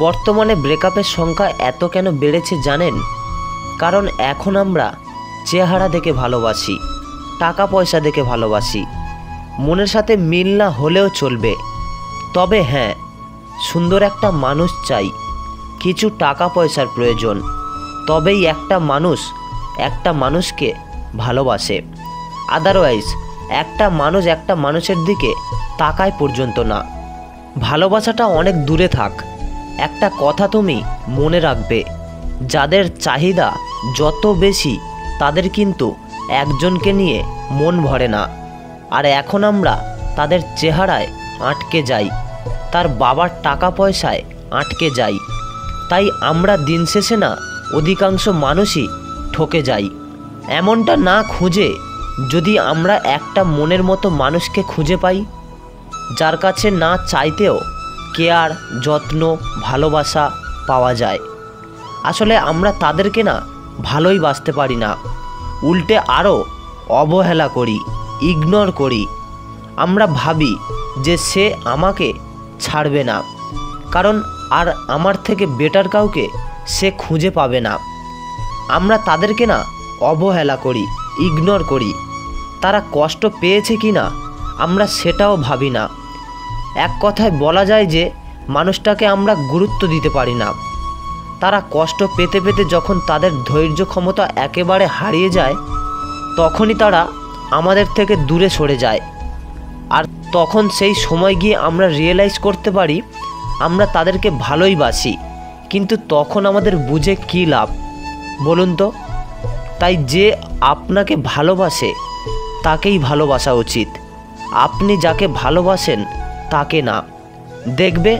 বর্তমানে ব্রেকআপের সংখ্যা এত কেন বেড়েছে জানেন? কারণ এখন আমরা চেহারা দেখে ভালোবাসি, টাকা পয়সা দেখে ভালোবাসি। মনের সাথে মিল না হলেও চলবে, তবে হ্যাঁ, সুন্দর একটা মানুষ চাই, কিছু টাকা পয়সার প্রয়োজন, তবেই একটা মানুষ একটা মানুষকে ভালোবাসে। আদারওয়াইজ একটা মানুষ একটা মানুষের দিকে তাকায় পর্যন্ত না। ভালোবাসাটা অনেক দূরে থাক, একটা কথা তুমি মনে রাখবে, যাদের চাহিদা যত বেশি তাদের কিন্তু একজনকে নিয়ে মন ভরে না। আর এখন আমরা তাদের চেহারায় আটকে যাই, তার বাবার টাকা পয়সায় আটকে যাই। তাই আমরা দিন শেষে না অধিকাংশ মানুষই ঠকে যাই। এমনটা না খুঁজে যদি আমরা একটা মনের মতো মানুষকে খুঁজে পাই, যার কাছে না চাইতেও কেয়ার, যত্ন, ভালোবাসা পাওয়া যায়। আসলে আমরা তাদেরকে না ভালোই বাসতে পারি না, উল্টে আরও অবহেলা করি, ইগনোর করি। আমরা ভাবি যে সে আমাকে ছাড়বে না, কারণ আর আমার থেকে বেটার কাউকে সে খুঁজে পাবে না। আমরা তাদেরকে না অবহেলা করি, ইগনোর করি। তারা কষ্ট পেয়েছে কি না আমরা সেটাও ভাবি না। এক কথায় বলা যায় যে মানুষটাকে আমরা গুরুত্ব দিতে পারি না। তারা কষ্ট পেতে পেতে যখন তাদের ধৈর্য ক্ষমতা একেবারে হারিয়ে যায়, তখনই তারা আমাদের থেকে দূরে সরে যায়। আর তখন সেই সময় গিয়ে আমরা রিয়েলাইজ করতে পারি আমরা তাদেরকে ভালোই বাসি, কিন্তু তখন আমাদের বুঝে কী লাভ বলুন তো? তাই যে আপনাকে ভালোবাসে তাকেই ভালোবাসা উচিত, আপনি যাকে ভালোবাসেন তাকে না। দেখবে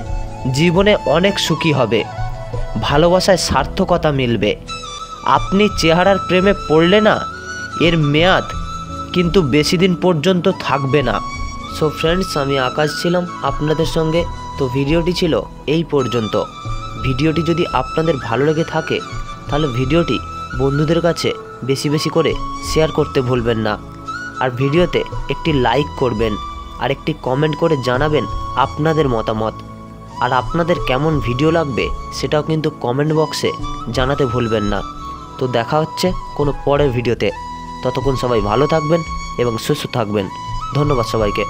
জীবনে অনেক সুখী হবে, ভালোবাসায় সার্থকতা মিলবে। আপনি চেহারার প্রেমে পড়লে না, এর মেয়াদ কিন্তু বেশি দিন পর্যন্ত থাকবে না। সো ফ্রেন্ডস, আমি আকাশ ছিলাম আপনাদের সঙ্গে। তো ভিডিওটি ছিল এই পর্যন্ত। ভিডিওটি যদি আপনাদের ভালো লেগে থাকে তাহলে ভিডিওটি বন্ধুদের কাছে বেশি বেশি করে শেয়ার করতে ভুলবেন না। আর ভিডিওতে একটি লাইক করবেন আর একটি কমেন্ট করে জানাবেন আপনাদের মতামত। আর আপনাদের কেমন ভিডিও লাগবে সেটাও কিন্তু কমেন্ট বক্সে জানাতে ভুলবেন না। তো দেখা হচ্ছে কোনো পরের ভিডিওতে। ততক্ষণ সবাই ভালো থাকবেন এবং সুস্থ থাকবেন। ধন্যবাদ সবাইকে।